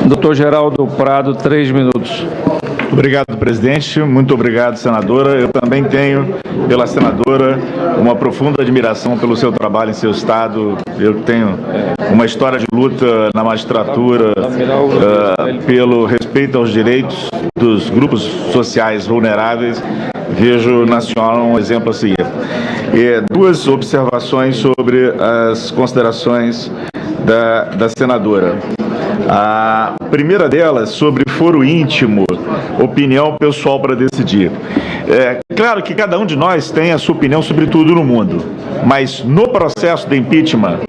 Doutor Geraldo Prado, 3 minutos. Obrigado, presidente. Muito obrigado, senadora. Eu também tenho, pela senadora, uma profunda admiração pelo seu trabalho em seu estado. Eu tenho uma história de luta na magistratura pelo respeito aos direitos dos grupos sociais vulneráveis. Vejo na senhora um exemplo a seguir. Duas observações sobre as considerações da senadora. A primeira delas, sobre foro íntimo, opinião pessoal para decidir. Claro que cada um de nós tem a sua opinião sobre tudo no mundo, mas no processo de impeachment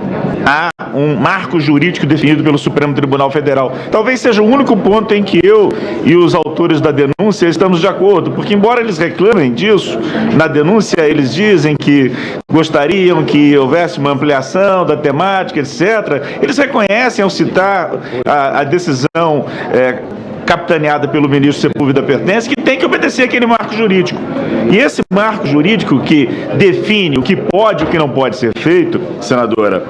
há um marco jurídico definido pelo Supremo Tribunal Federal. Talvez seja o único ponto em que eu e os autores da denúncia estamos de acordo, porque embora eles reclamem disso, na denúncia eles dizem que gostariam que houvesse uma ampliação da temática, etc. Eles reconhecem ao citar a decisão capitaneada pelo ministro Sepúlveda Pertence, que tem que obedecer aquele marco jurídico. E esse marco jurídico que define o que pode e o que não pode ser feito, senadora,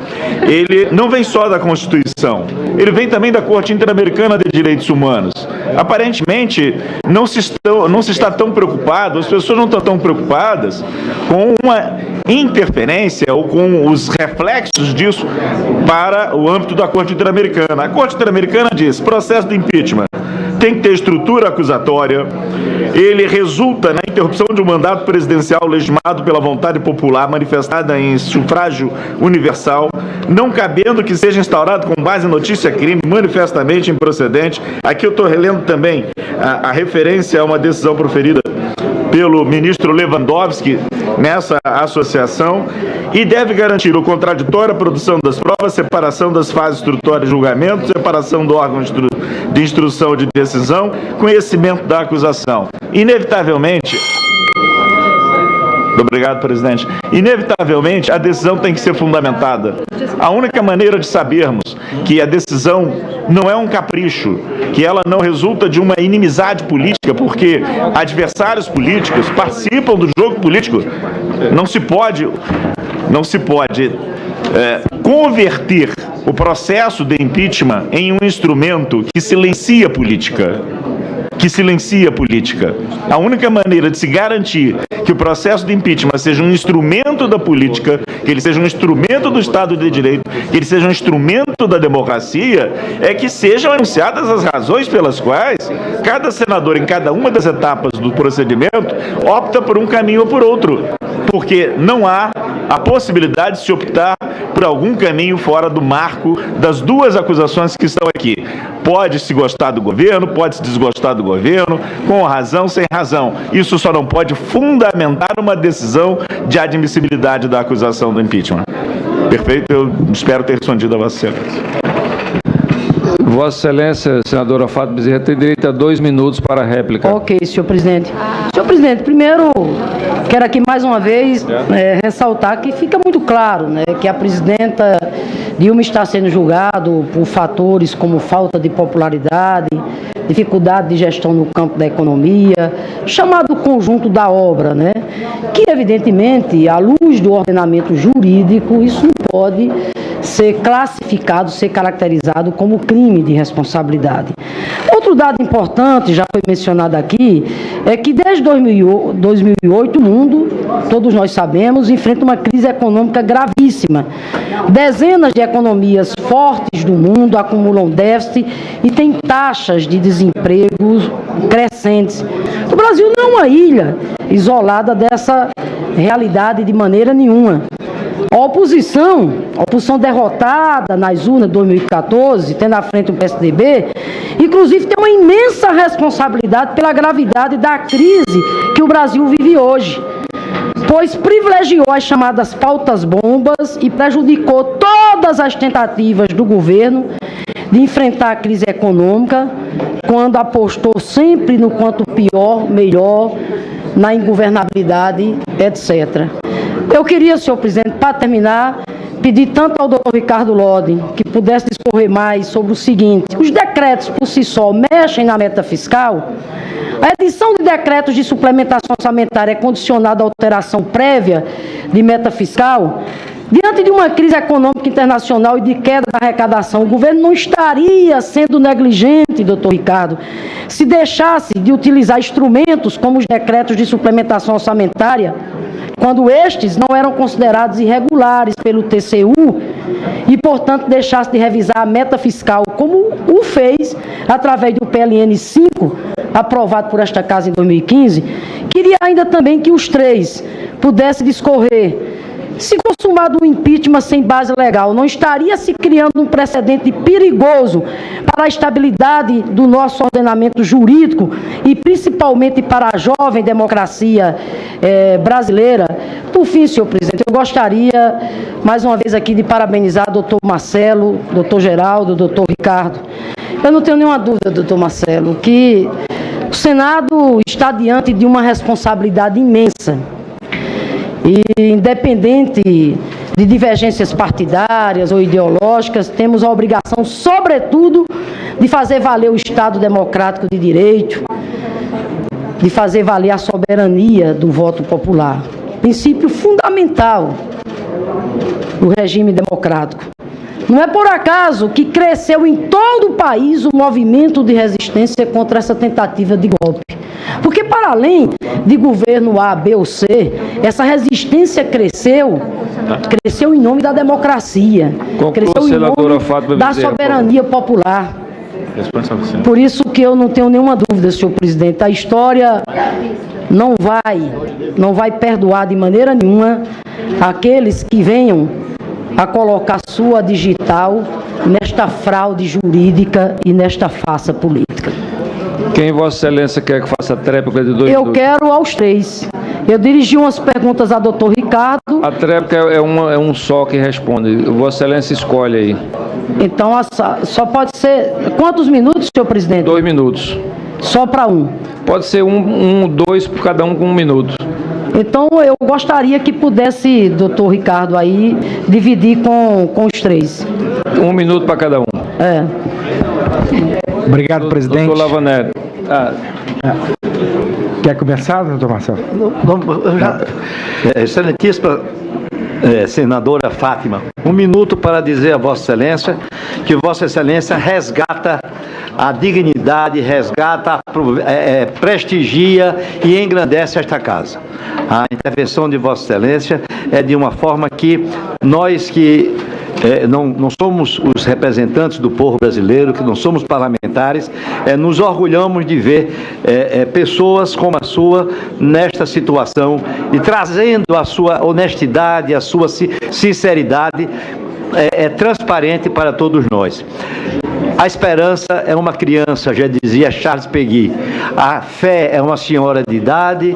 ele não vem só da Constituição, ele vem também da Corte Interamericana de Direitos Humanos. Aparentemente, não se está tão preocupado, as pessoas não estão tão preocupadas com uma interferência ou com os reflexos disso para o âmbito da Corte Interamericana. A Corte Interamericana diz: processo de impeachment tem que ter estrutura acusatória, ele resulta na interrupção de um mandato presidencial legitimado pela vontade popular manifestada em sufrágio universal, não cabendo que seja instaurado com base em notícia-crime manifestamente improcedente. Aqui eu estou relendo também a referência a uma decisão proferida pelo ministro Lewandowski nessa associação, e deve garantir o contraditório, a produção das provas, separação das fases instrutórias de julgamento, separação do órgão de instrução e de decisão, conhecimento da acusação. Inevitavelmente, obrigado, presidente. Inevitavelmente, a decisão tem que ser fundamentada. A única maneira de sabermos que a decisão não é um capricho, que ela não resulta de uma inimizade política, porque adversários políticos participam do jogo político. Não se pode converter o processo de impeachment em um instrumento que silencia a política. A única maneira de se garantir que o processo de impeachment seja um instrumento da política, que ele seja um instrumento do Estado de Direito, que ele seja um instrumento da democracia, é que sejam anunciadas as razões pelas quais cada senador, em cada uma das etapas do procedimento, opta por um caminho ou por outro, porque não há a possibilidade de se optar por algum caminho fora do marco das duas acusações que estão aqui. Pode-se gostar do governo, pode-se desgostar do governo, com razão, sem razão. Isso só não pode fundamentar uma decisão de admissibilidade da acusação do impeachment. Perfeito? Eu espero ter respondido a Vossa Excelência. Vossa Excelência, senadora Fátima Bezerra, tem direito a 2 minutos para a réplica. Ok, senhor presidente. Senhor presidente, primeiro, quero aqui mais uma vez ressaltar que fica muito claro, que a presidenta Dilma está sendo julgada por fatores como falta de popularidade, dificuldade de gestão no campo da economia, chamado conjunto da obra, que evidentemente, à luz do ordenamento jurídico, isso não pode ser classificado, ser caracterizado como crime de responsabilidade. Outro dado importante, já foi mencionado aqui, é que desde 2008 o mundo, todos nós sabemos, enfrenta uma crise econômica gravíssima. Dezenas de economias fortes do mundo acumulam déficit e têm taxas de desemprego crescentes. O Brasil não é uma ilha isolada dessa realidade de maneira nenhuma. A oposição derrotada nas urnas de 2014, tendo à frente o PSDB, inclusive tem uma imensa responsabilidade pela gravidade da crise que o Brasil vive hoje, pois privilegiou as chamadas pautas bombas e prejudicou todas as tentativas do governo de enfrentar a crise econômica, quando apostou sempre no quanto pior, melhor, na ingovernabilidade, etc. Eu queria, senhor presidente, para terminar, pedir tanto ao doutor Ricardo Lodem que pudesse discorrer mais sobre o seguinte: os decretos por si só mexem na meta fiscal? A edição de decretos de suplementação orçamentária é condicionada à alteração prévia de meta fiscal? Diante de uma crise econômica internacional e de queda da arrecadação, o governo não estaria sendo negligente, doutor Ricardo, se deixasse de utilizar instrumentos como os decretos de suplementação orçamentária, quando estes não eram considerados irregulares pelo TCU e, portanto, deixasse de revisar a meta fiscal, como o fez através do PLN 5, aprovado por esta Casa em 2015, queria ainda também que os três pudessem discorrer. Se consumado um impeachment sem base legal, não estaria se criando um precedente perigoso para a estabilidade do nosso ordenamento jurídico e principalmente para a jovem democracia brasileira? Por fim, senhor presidente, eu gostaria mais uma vez aqui de parabenizar o doutor Marcelo, doutor Geraldo, doutor Ricardo. Eu não tenho nenhuma dúvida, doutor Marcelo, que o Senado está diante de uma responsabilidade imensa. E, independente de divergências partidárias ou ideológicas, temos a obrigação, sobretudo, de fazer valer o Estado democrático de direito, de fazer valer a soberania do voto popular. Princípio fundamental do regime democrático. Não é por acaso que cresceu em todo o país o movimento de resistência contra essa tentativa de golpe. Porque, para além de governo A, B ou C, essa resistência cresceu em nome da democracia, cresceu em nome da soberania popular. Por isso que eu não tenho nenhuma dúvida, senhor presidente, a história não vai perdoar de maneira nenhuma aqueles que venham a colocar sua digital nesta fraude jurídica e nesta farsa política. Quem Vossa Excelência quer que faça a tréplica de 2 minutos? Eu quero aos três. Eu dirigi umas perguntas ao doutor Ricardo. A tréplica é um só que responde. Vossa Excelência escolhe aí. Então, só pode ser... Quantos minutos, senhor presidente? 2 minutos. Só para um? Pode ser dois por cada um com 1 minuto. Então, eu gostaria que pudesse, doutor Ricardo, aí, dividir com os três. 1 minuto para cada um. Obrigado, presidente. Doutor Lavanelli. Quer começar, doutor Marcelo? Excelentíssima senadora Fátima, 1 minuto para dizer a Vossa Excelência que Vossa Excelência resgata a dignidade, prestigia e engrandece esta casa. A intervenção de Vossa Excelência é de uma forma que nós que não somos os representantes do povo brasileiro, que não somos parlamentares, nos orgulhamos de ver pessoas como a sua nesta situação e trazendo a sua honestidade, a sua sinceridade transparente para todos nós. A esperança é uma criança, já dizia Charles Peguy. A fé é uma senhora de idade,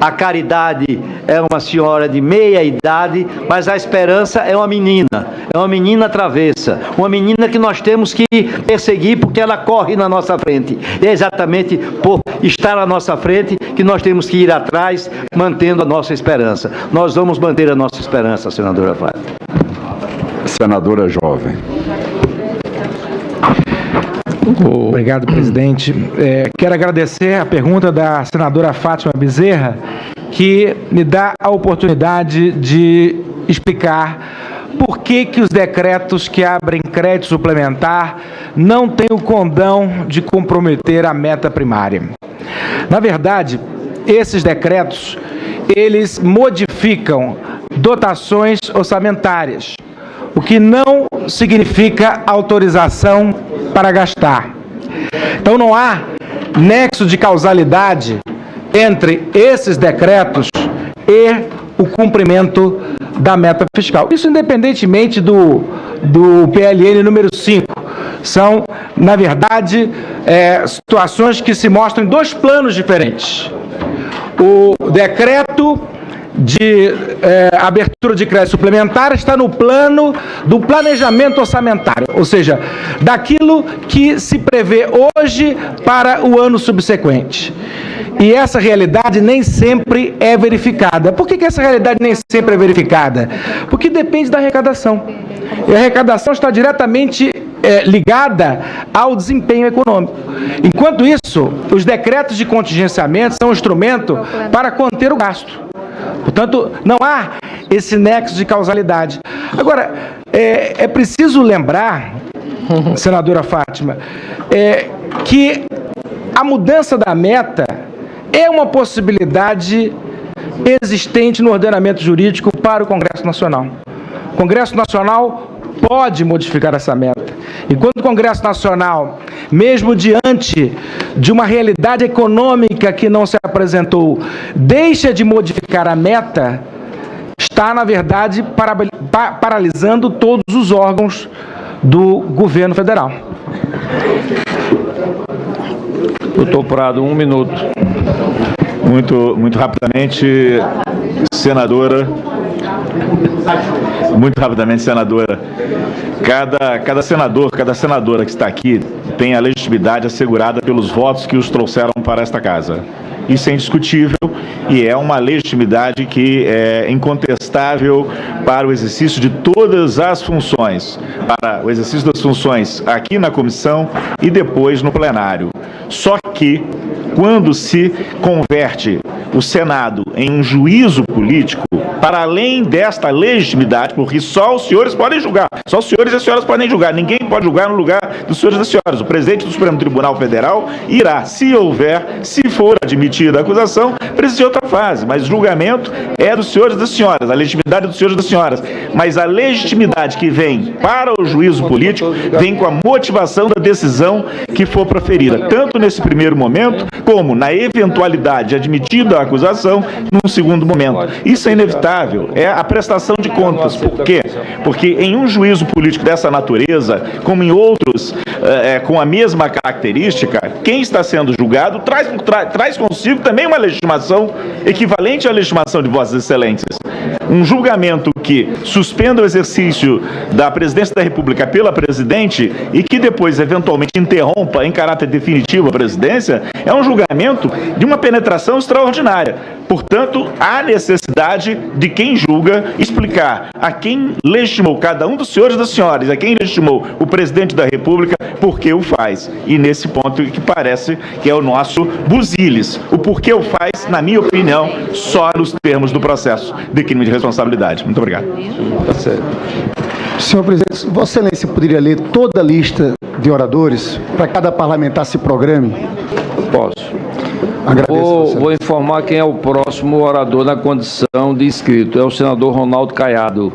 a caridade é uma senhora de meia idade, mas a esperança é uma menina travessa, uma menina que nós temos que perseguir porque ela corre na nossa frente. É exatamente por estar à nossa frente que nós temos que ir atrás, mantendo a nossa esperança. Nós vamos manter a nossa esperança, senadora Fátima. Senadora Jovem. Obrigado, presidente. Quero agradecer a pergunta da senadora Fátima Bezerra, que me dá a oportunidade de explicar por que os decretos que abrem crédito suplementar não têm o condão de comprometer a meta primária. Na verdade, esses decretos, eles modificam dotações orçamentárias, o que não significa autorização para gastar. Então não há nexo de causalidade entre esses decretos e o cumprimento da meta fiscal. Isso independentemente do PLN número 5. São, na verdade, situações que se mostram em 2 planos diferentes. O decreto de abertura de crédito suplementar está no plano do planejamento orçamentário, ou seja, daquilo que se prevê hoje para o ano subsequente. E essa realidade nem sempre é verificada. Por que essa realidade nem sempre é verificada? Porque depende da arrecadação. E a arrecadação está diretamente ligada ao desempenho econômico. Enquanto isso, os decretos de contingenciamento são um instrumento para conter o gasto. Portanto, não há esse nexo de causalidade. Agora, é preciso lembrar, senadora Fátima, que a mudança da meta é uma possibilidade existente no ordenamento jurídico para o Congresso Nacional. O Congresso Nacional pode modificar essa meta. Enquanto o Congresso Nacional, mesmo diante de uma realidade econômica que não se apresentou, deixa de modificar a meta, está, na verdade, paralisando todos os órgãos do governo federal. Doutor Prado, 1 minuto. Muito rapidamente, senadora. Muito rapidamente, senadora. Cada senador, cada senadora que está aqui tem a legitimidade assegurada pelos votos que os trouxeram para esta casa. Isso é indiscutível e é uma legitimidade que é incontestável para o exercício de todas as funções, para o exercício das funções aqui na comissão e depois no plenário. Só que, quando se converte o Senado em um juízo político, para além desta legitimidade, porque só os senhores podem julgar, só os senhores e as senhoras podem julgar, ninguém pode julgar no lugar dos senhores e das senhoras. O presidente do Supremo Tribunal Federal irá, se for admitida a acusação, presidir outra fase, mas julgamento é dos senhores e das senhoras, a legitimidade é dos senhores e das senhoras, mas a legitimidade que vem para o juízo político vem com a motivação da decisão que for proferida, tanto nesse primeiro momento, como na eventualidade admitida a acusação, num segundo momento. Isso é inevitável, é a prestação de contas. Por quê? Porque em um juízo político dessa natureza, como em outros com a mesma característica, quem está sendo julgado traz consigo também uma legitimação equivalente à legitimação de Vossas Excelências. Um julgamento que suspenda o exercício da presidência da República pela presidente e que depois, eventualmente, interrompa em caráter definitivo a presidência, é um julgamento de uma penetração extraordinária. Portanto, há necessidade de quem julga explicar a quem legitimou cada um dos senhores e das senhoras, a quem legitimou o presidente da República, por que o faz. E nesse ponto que parece que é o nosso busilis. O porquê o faz, na minha opinião, só nos termos do processo de crime de responsabilidade. Muito obrigado. Tá certo. Senhor presidente, Vossa Excelência poderia ler toda a lista de oradores para cada parlamentar se programe? Posso. Agradeço. Vou informar quem é o próximo orador na condição de inscrito. É o senador Ronaldo Caiado.